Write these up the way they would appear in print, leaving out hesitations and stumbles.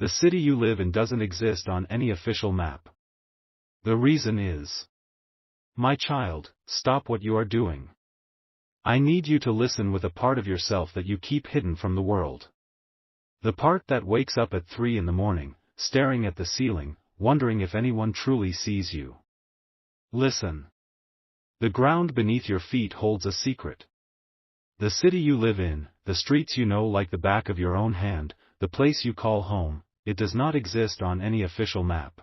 The city you live in doesn't exist on any official map. The reason is, my child, stop what you are doing. I need you to listen with a part of yourself that you keep hidden from the world. The part that wakes up at 3 in the morning, staring at the ceiling, wondering if anyone truly sees you. Listen. The ground beneath your feet holds a secret. The city you live in, the streets you know like the back of your own hand, the place you call home, it does not exist on any official map.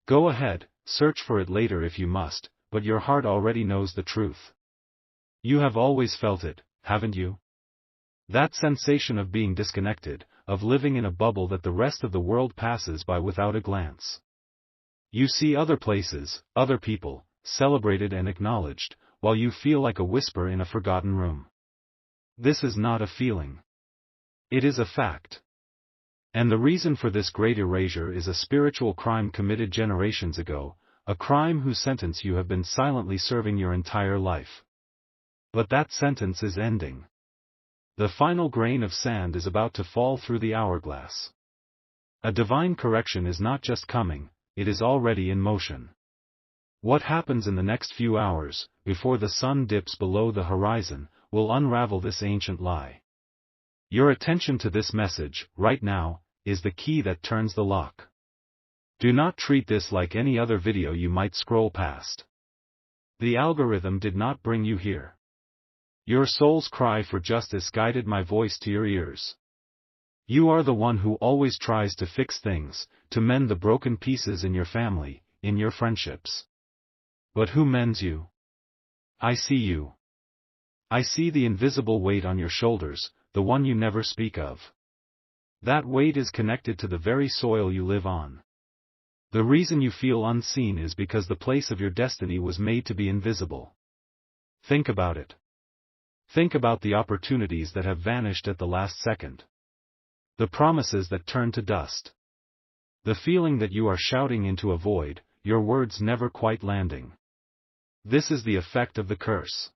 Go ahead, search for it later if you must, but your heart already knows the truth. You have always felt it, haven't you? That sensation of being disconnected, of living in a bubble that the rest of the world passes by without a glance. You see other places, other people, celebrated and acknowledged, while you feel like a whisper in a forgotten room. This is not a feeling. It is a fact. And the reason for this great erasure is a spiritual crime committed generations ago, a crime whose sentence you have been silently serving your entire life. But that sentence is ending. The final grain of sand is about to fall through the hourglass. A divine correction is not just coming, it is already in motion. What happens in the next few hours, before the sun dips below the horizon, will unravel this ancient lie. Your attention to this message, right now, is the key that turns the lock. Do not treat this like any other video you might scroll past. The algorithm did not bring you here. Your soul's cry for justice guided my voice to your ears. You are the one who always tries to fix things, to mend the broken pieces in your family, in your friendships. But who mends you? I see you. I see the invisible weight on your shoulders, the one you never speak of. That weight is connected to the very soil you live on. The reason you feel unseen is because the place of your destiny was made to be invisible. Think about it. Think about the opportunities that have vanished at the last second. The promises that turn to dust. The feeling that you are shouting into a void, your words never quite landing. This is the effect of the curse.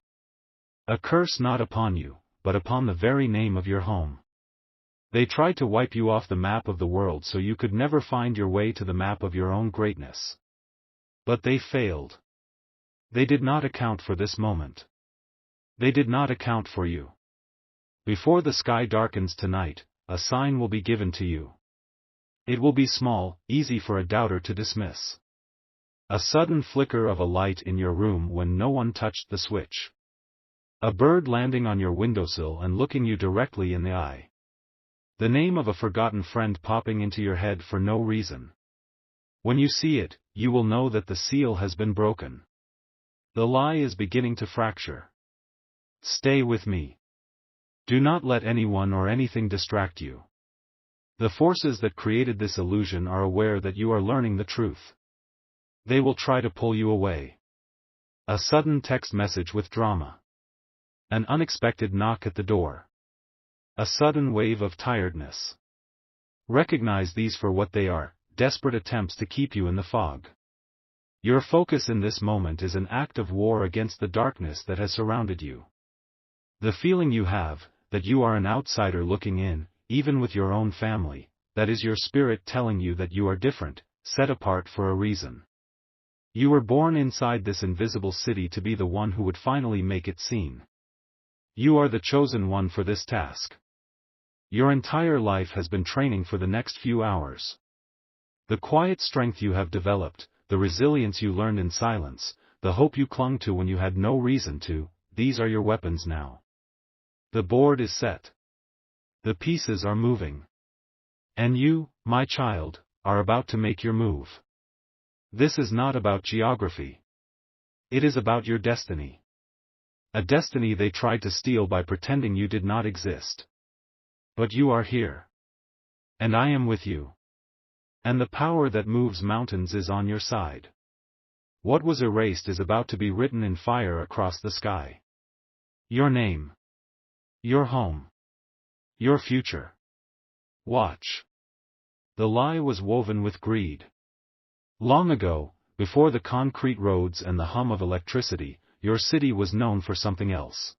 A curse not upon you, but upon the very name of your home. They tried to wipe you off the map of the world so you could never find your way to the map of your own greatness. But they failed. They did not account for this moment. They did not account for you. Before the sky darkens tonight, a sign will be given to you. It will be small, easy for a doubter to dismiss. A sudden flicker of a light in your room when no one touched the switch. A bird landing on your windowsill and looking you directly in the eye. The name of a forgotten friend popping into your head for no reason. When you see it, you will know that the seal has been broken. The lie is beginning to fracture. Stay with me. Do not let anyone or anything distract you. The forces that created this illusion are aware that you are learning the truth. They will try to pull you away. A sudden text message with drama. An unexpected knock at the door. A sudden wave of tiredness. Recognize these for what they are, desperate attempts to keep you in the fog. Your focus in this moment is an act of war against the darkness that has surrounded you. The feeling you have, that you are an outsider looking in, even with your own family, that is your spirit telling you that you are different, set apart for a reason. You were born inside this invisible city to be the one who would finally make it seen. You are the chosen one for this task. Your entire life has been training for the next few hours. The quiet strength you have developed, the resilience you learned in silence, the hope you clung to when you had no reason to, these are your weapons now. The board is set. The pieces are moving. And you, my child, are about to make your move. This is not about geography. It is about your destiny. A destiny they tried to steal by pretending you did not exist. But you are here. And I am with you. And the power that moves mountains is on your side. What was erased is about to be written in fire across the sky. Your name. Your home. Your future. Watch. The lie was woven with greed. Long ago, before the concrete roads and the hum of electricity, your city was known for something else.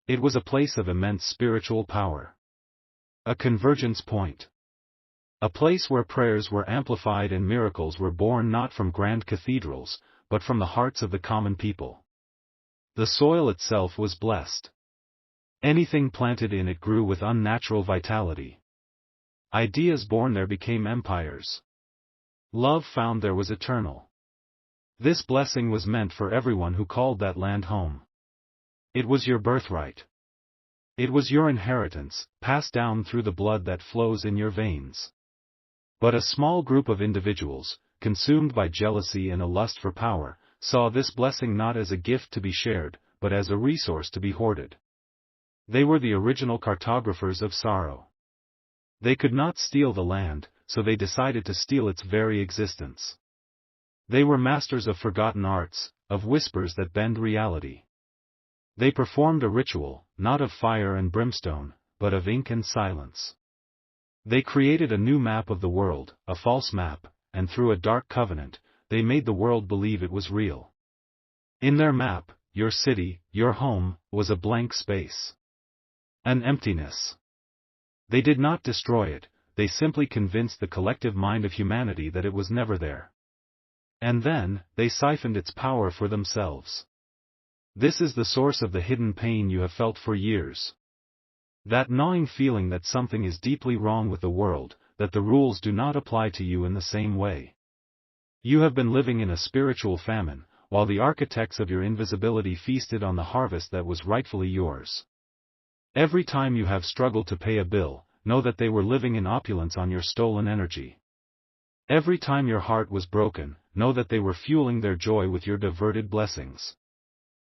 It was a place of immense spiritual power. A convergence point. A place where prayers were amplified and miracles were born not from grand cathedrals, but from the hearts of the common people. The soil itself was blessed. Anything planted in it grew with unnatural vitality. Ideas born there became empires. Love found there was eternal. This blessing was meant for everyone who called that land home. It was your birthright. It was your inheritance, passed down through the blood that flows in your veins. But a small group of individuals, consumed by jealousy and a lust for power, saw this blessing not as a gift to be shared, but as a resource to be hoarded. They were the original cartographers of sorrow. They could not steal the land, so they decided to steal its very existence. They were masters of forgotten arts, of whispers that bend reality. They performed a ritual, not of fire and brimstone, but of ink and silence. They created a new map of the world, a false map, and through a dark covenant, they made the world believe it was real. In their map, your city, your home, was a blank space. An emptiness. They did not destroy it, they simply convinced the collective mind of humanity that it was never there. And then, they siphoned its power for themselves. This is the source of the hidden pain you have felt for years. That gnawing feeling that something is deeply wrong with the world, that the rules do not apply to you in the same way. You have been living in a spiritual famine, while the architects of your invisibility feasted on the harvest that was rightfully yours. Every time you have struggled to pay a bill, know that they were living in opulence on your stolen energy. Every time your heart was broken, know that they were fueling their joy with your diverted blessings.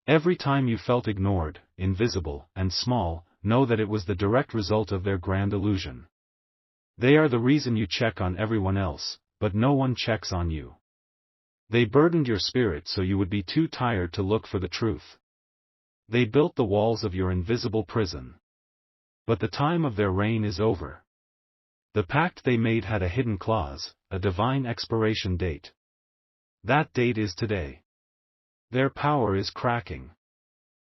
Every time you felt ignored, invisible, and small, know that it was the direct result of their grand illusion. They are the reason you check on everyone else, but no one checks on you. They burdened your spirit so you would be too tired to look for the truth. They built the walls of your invisible prison. But the time of their reign is over. The pact they made had a hidden clause, a divine expiration date. That date is today. Their power is cracking.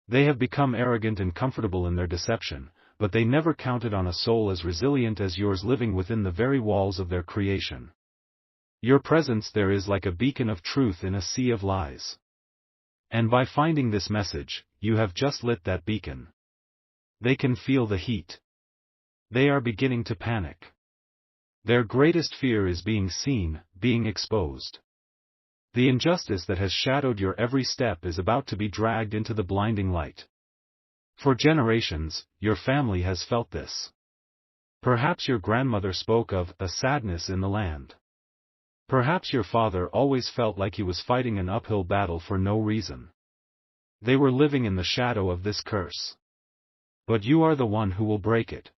They have become arrogant and comfortable in their deception, but they never counted on a soul as resilient as yours living within the very walls of their creation. Your presence there is like a beacon of truth in a sea of lies. And by finding this message, you have just lit that beacon. They can feel the heat. They are beginning to panic. Their greatest fear is being seen, being exposed. The injustice that has shadowed your every step is about to be dragged into the blinding light. For generations, your family has felt this. Perhaps your grandmother spoke of a sadness in the land. Perhaps your father always felt like he was fighting an uphill battle for no reason. They were living in the shadow of this curse. But you are the one who will break it.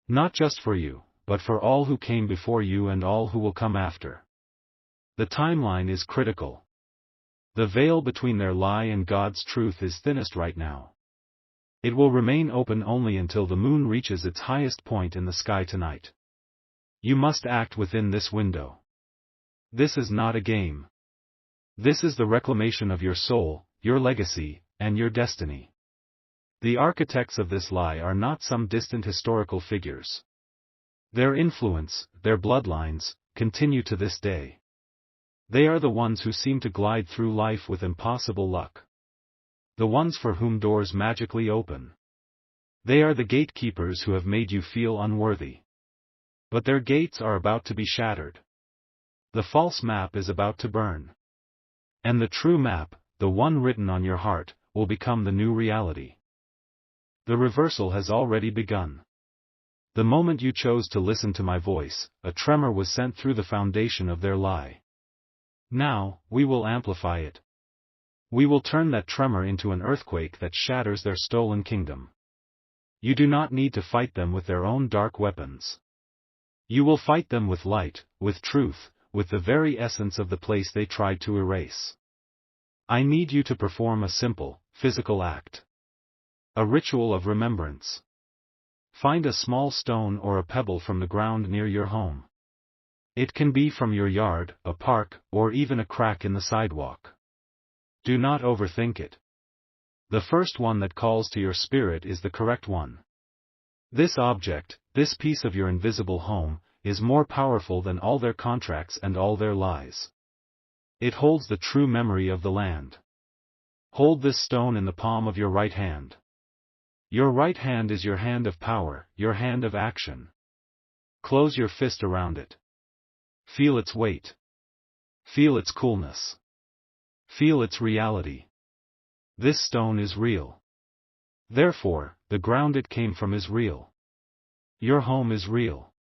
Not just for you, but for all who came before you and all who will come after. The timeline is critical. The veil between their lie and God's truth is thinnest right now. It will remain open only until the moon reaches its highest point in the sky tonight. You must act within this window. This is not a game. This is the reclamation of your soul, your legacy, and your destiny. The architects of this lie are not some distant historical figures. Their influence, their bloodlines, continue to this day. They are the ones who seem to glide through life with impossible luck. The ones for whom doors magically open. They are the gatekeepers who have made you feel unworthy. But their gates are about to be shattered. The false map is about to burn. And the true map, the one written on your heart, will become the new reality. The reversal has already begun. The moment you chose to listen to my voice, a tremor was sent through the foundation of their lie. Now, we will amplify it. We will turn that tremor into an earthquake that shatters their stolen kingdom. You do not need to fight them with their own dark weapons. You will fight them with light, with truth, with the very essence of the place they tried to erase. I need you to perform a simple, physical act. A ritual of remembrance. Find a small stone or a pebble from the ground near your home. It can be from your yard, a park, or even a crack in the sidewalk. Do not overthink it. The first one that calls to your spirit is the correct one. This object, this piece of your invisible home, is more powerful than all their contracts and all their lies. It holds the true memory of the land. Hold this stone in the palm of your right hand. Your right hand is your hand of power, your hand of action. Close your fist around it. Feel its weight. Feel its coolness. Feel its reality. This stone is real. Therefore, the ground it came from is real. Your home is real.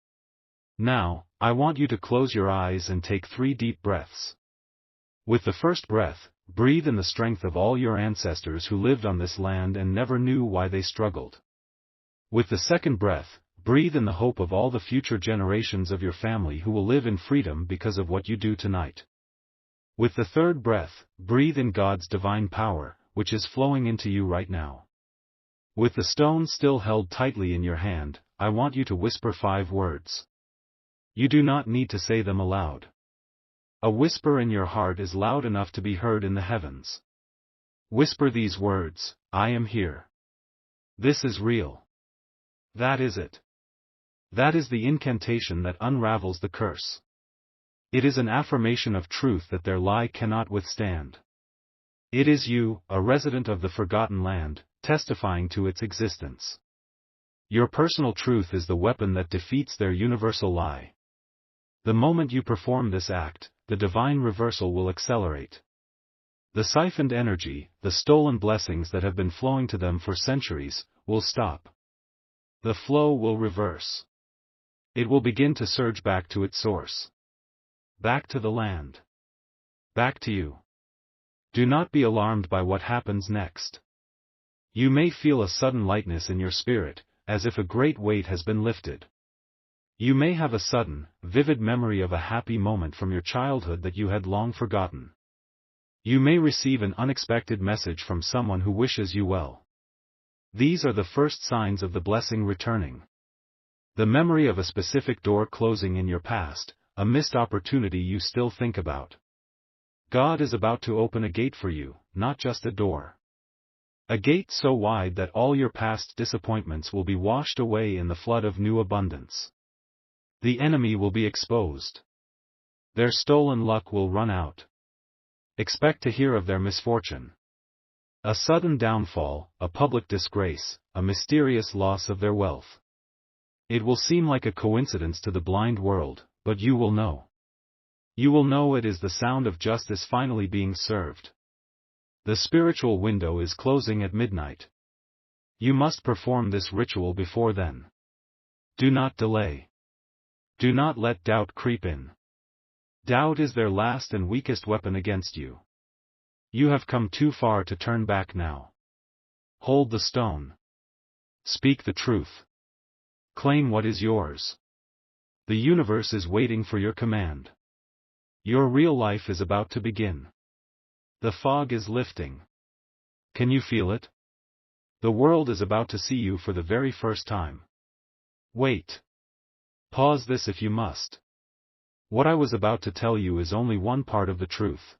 Now, I want you to close your eyes and take 3 deep breaths. With the first breath, breathe in the strength of all your ancestors who lived on this land and never knew why they struggled. With the second breath, breathe in the hope of all the future generations of your family who will live in freedom because of what you do tonight. With the third breath, breathe in God's divine power, which is flowing into you right now. With the stone still held tightly in your hand, I want you to whisper 5 words. You do not need to say them aloud. A whisper in your heart is loud enough to be heard in the heavens. Whisper these words: I am here. This is real. That is it. That is the incantation that unravels the curse. It is an affirmation of truth that their lie cannot withstand. It is you, a resident of the forgotten land, testifying to its existence. Your personal truth is the weapon that defeats their universal lie. The moment you perform this act, the divine reversal will accelerate. The siphoned energy, the stolen blessings that have been flowing to them for centuries, will stop. The flow will reverse. It will begin to surge back to its source. Back to the land. Back to you. Do not be alarmed by what happens next. You may feel a sudden lightness in your spirit, as if a great weight has been lifted. You may have a sudden, vivid memory of a happy moment from your childhood that you had long forgotten. You may receive an unexpected message from someone who wishes you well. These are the first signs of the blessing returning. The memory of a specific door closing in your past, a missed opportunity you still think about. God is about to open a gate for you, not just a door. A gate so wide that all your past disappointments will be washed away in the flood of new abundance. The enemy will be exposed. Their stolen luck will run out. Expect to hear of their misfortune. A sudden downfall, a public disgrace, a mysterious loss of their wealth. It will seem like a coincidence to the blind world, but you will know. You will know it is the sound of justice finally being served. The spiritual window is closing at midnight. You must perform this ritual before then. Do not delay. Do not let doubt creep in. Doubt is their last and weakest weapon against you. You have come too far to turn back now. Hold the stone. Speak the truth. Claim what is yours. The universe is waiting for your command. Your real life is about to begin. The fog is lifting. Can you feel it? The world is about to see you for the very first time. Wait. Pause this if you must. What I was about to tell you is only one part of the truth.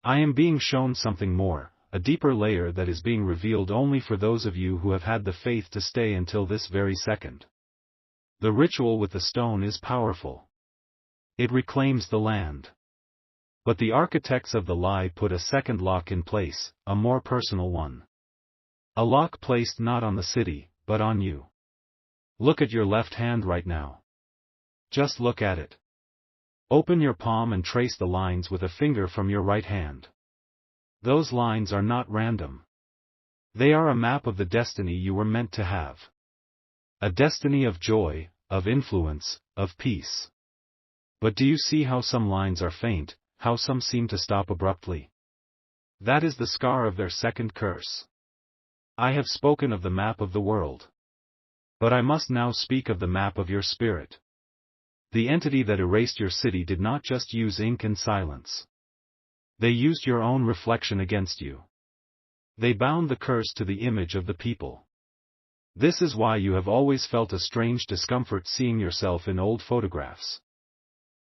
I am being shown something more, a deeper layer that is being revealed only for those of you who have had the faith to stay until this very second. The ritual with the stone is powerful. It reclaims the land. But the architects of the lie put a second lock in place, a more personal one. A lock placed not on the city, but on you. Look at your left hand right now. Just look at it. Open your palm and trace the lines with a finger from your right hand. Those lines are not random. They are a map of the destiny you were meant to have. A destiny of joy, of influence, of peace. But do you see how some lines are faint, how some seem to stop abruptly? That is the scar of their second curse. I have spoken of the map of the world. But I must now speak of the map of your spirit. The entity that erased your city did not just use ink and silence. They used your own reflection against you. They bound the curse to the image of the people. This is why you have always felt a strange discomfort seeing yourself in old photographs.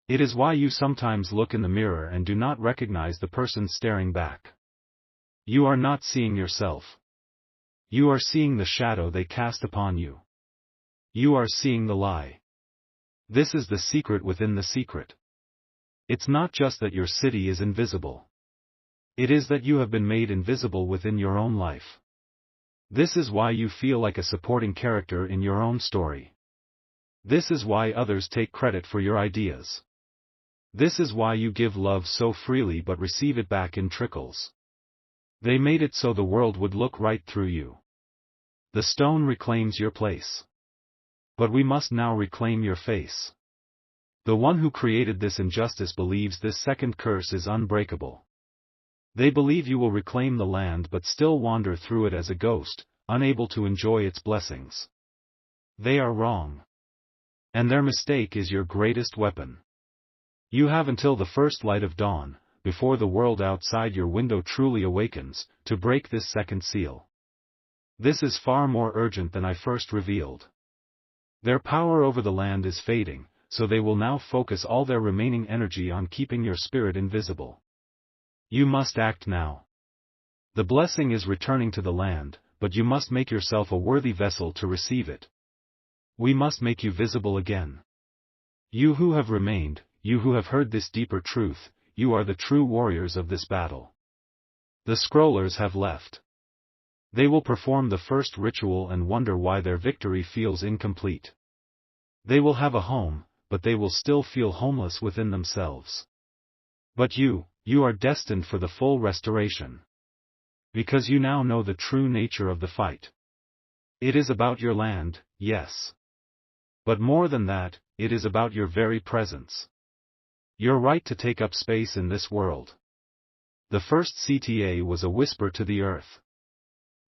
It is why you sometimes look in the mirror and do not recognize the person staring back. You are not seeing yourself. You are seeing the shadow they cast upon you. You are seeing the lie. This is the secret within the secret. It's not just that your city is invisible. It is that you have been made invisible within your own life. This is why you feel like a supporting character in your own story. This is why others take credit for your ideas. This is why you give love so freely but receive it back in trickles. They made it so the world would look right through you. The stone reclaims your place. But we must now reclaim your face. The one who created this injustice believes this second curse is unbreakable. They believe you will reclaim the land but still wander through it as a ghost, unable to enjoy its blessings. They are wrong. And their mistake is your greatest weapon. You have until the first light of dawn, before the world outside your window truly awakens, to break this second seal. This is far more urgent than I first revealed. Their power over the land is fading, so they will now focus all their remaining energy on keeping your spirit invisible. You must act now. The blessing is returning to the land, but you must make yourself a worthy vessel to receive it. We must make you visible again. You who have remained, you who have heard this deeper truth, you are the true warriors of this battle. The scrollers have left. They will perform the first ritual and wonder why their victory feels incomplete. They will have a home, but they will still feel homeless within themselves. But you are destined for the full restoration. Because you now know the true nature of the fight. It is about your land, yes. But more than that, it is about your very presence. Your right to take up space in this world. The first CTA was a whisper to the earth.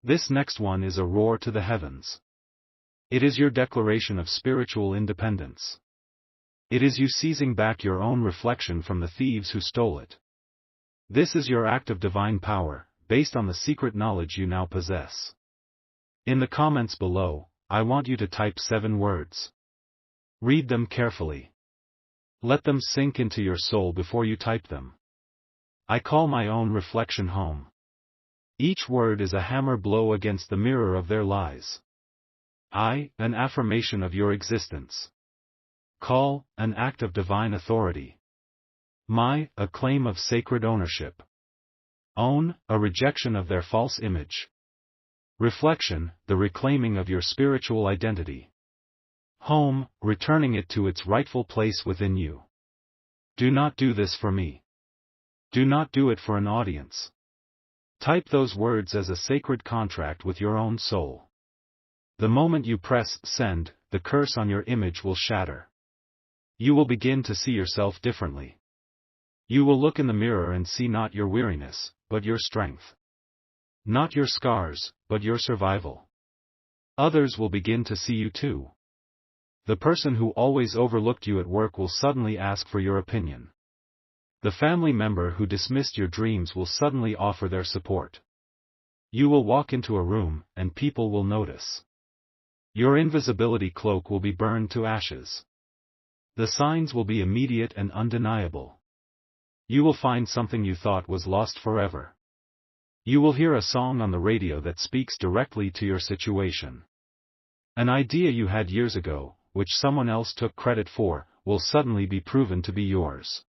This next one is a roar to the heavens. It is your declaration of spiritual independence. It is you seizing back your own reflection from the thieves who stole it. This is your act of divine power, based on the secret knowledge you now possess. In the comments below, I want you to type 7 words. Read them carefully. Let them sink into your soul before you type them. I call my own reflection home. Each word is a hammer blow against the mirror of their lies. I, an affirmation of your existence. Call, an act of divine authority. My, a claim of sacred ownership. Own, a rejection of their false image. Reflection, the reclaiming of your spiritual identity. Home, returning it to its rightful place within you. Do not do this for me. Do not do it for an audience. Type those words as a sacred contract with your own soul. The moment you press send, the curse on your image will shatter. You will begin to see yourself differently. You will look in the mirror and see not your weariness, but your strength. Not your scars, but your survival. Others will begin to see you too. The person who always overlooked you at work will suddenly ask for your opinion. The family member who dismissed your dreams will suddenly offer their support. You will walk into a room, and people will notice. Your invisibility cloak will be burned to ashes. The signs will be immediate and undeniable. You will find something you thought was lost forever. You will hear a song on the radio that speaks directly to your situation. An idea you had years ago, which someone else took credit for, will suddenly be proven to be yours.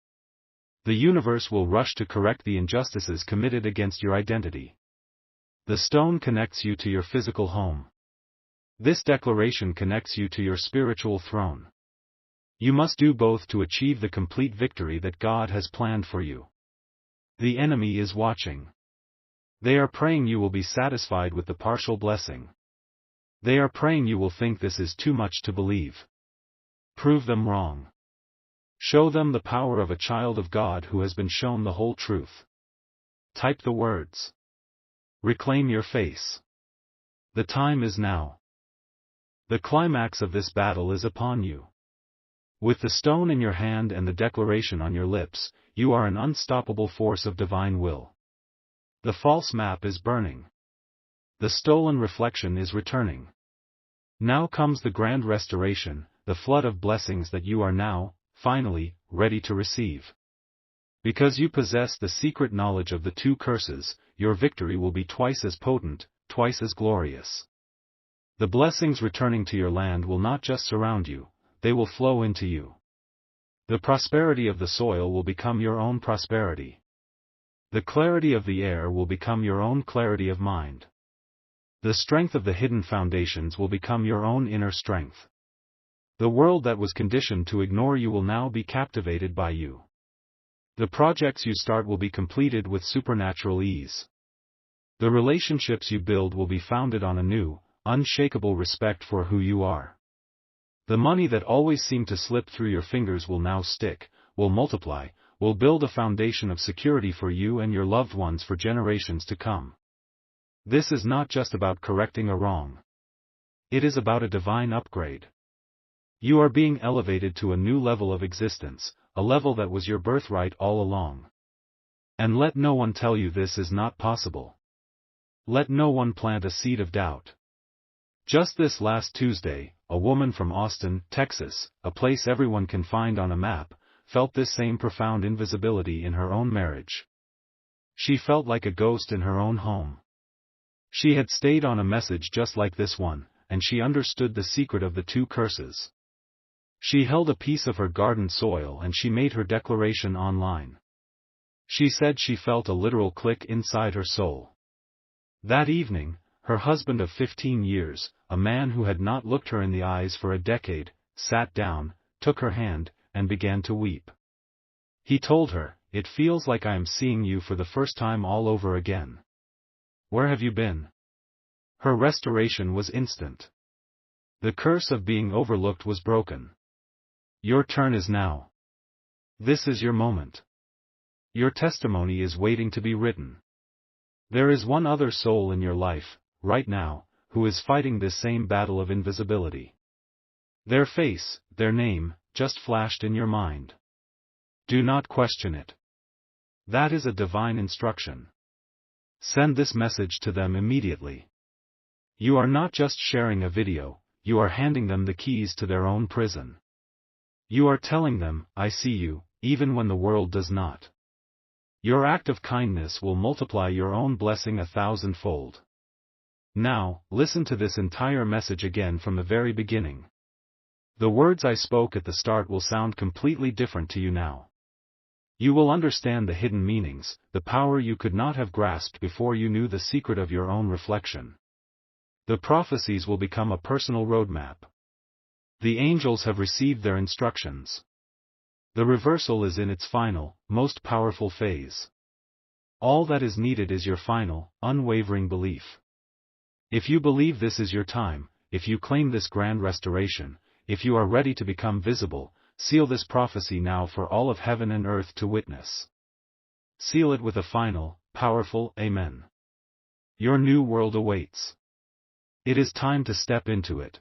The universe will rush to correct the injustices committed against your identity. The stone connects you to your physical home. This declaration connects you to your spiritual throne. You must do both to achieve the complete victory that God has planned for you. The enemy is watching. They are praying you will be satisfied with the partial blessing. They are praying you will think this is too much to believe. Prove them wrong. Show them the power of a child of God who has been shown the whole truth. Type the words. Reclaim your face. The time is now. The climax of this battle is upon you. With the stone in your hand and the declaration on your lips, you are an unstoppable force of divine will. The false map is burning. The stolen reflection is returning. Now comes the grand restoration, the flood of blessings that you are now, finally, ready to receive. Because you possess the secret knowledge of the 2 curses, your victory will be twice as potent, twice as glorious. The blessings returning to your land will not just surround you, they will flow into you. The prosperity of the soil will become your own prosperity. The clarity of the air will become your own clarity of mind. The strength of the hidden foundations will become your own inner strength. The world that was conditioned to ignore you will now be captivated by you. The projects you start will be completed with supernatural ease. The relationships you build will be founded on a new, unshakable respect for who you are. The money that always seemed to slip through your fingers will now stick, will multiply, will build a foundation of security for you and your loved ones for generations to come. This is not just about correcting a wrong. It is about a divine upgrade. You are being elevated to a new level of existence, a level that was your birthright all along. And let no one tell you this is not possible. Let no one plant a seed of doubt. Just this last Tuesday, a woman from Austin, Texas, a place everyone can find on a map, felt this same profound invisibility in her own marriage. She felt like a ghost in her own home. She had stayed on a message just like this one, and she understood the secret of the two curses. She held a piece of her garden soil and she made her declaration online. She said she felt a literal click inside her soul. That evening, her husband of 15 years, a man who had not looked her in the eyes for a decade, sat down, took her hand, and began to weep. He told her, "It feels like I am seeing you for the first time all over again. Where have you been?" Her restoration was instant. The curse of being overlooked was broken. Your turn is now. This is your moment. Your testimony is waiting to be written. There is one other soul in your life, right now, who is fighting this same battle of invisibility. Their face, their name, just flashed in your mind. Do not question it. That is a divine instruction. Send this message to them immediately. You are not just sharing a video, you are handing them the keys to their own prison. You are telling them, "I see you, even when the world does not." Your act of kindness will multiply your own blessing 1,000-fold. Now, listen to this entire message again from the very beginning. The words I spoke at the start will sound completely different to you now. You will understand the hidden meanings, the power you could not have grasped before you knew the secret of your own reflection. The prophecies will become a personal roadmap. The angels have received their instructions. The reversal is in its final, most powerful phase. All that is needed is your final, unwavering belief. If you believe this is your time, if you claim this grand restoration, if you are ready to become visible, seal this prophecy now for all of heaven and earth to witness. Seal it with a final, powerful Amen. Your new world awaits. It is time to step into it.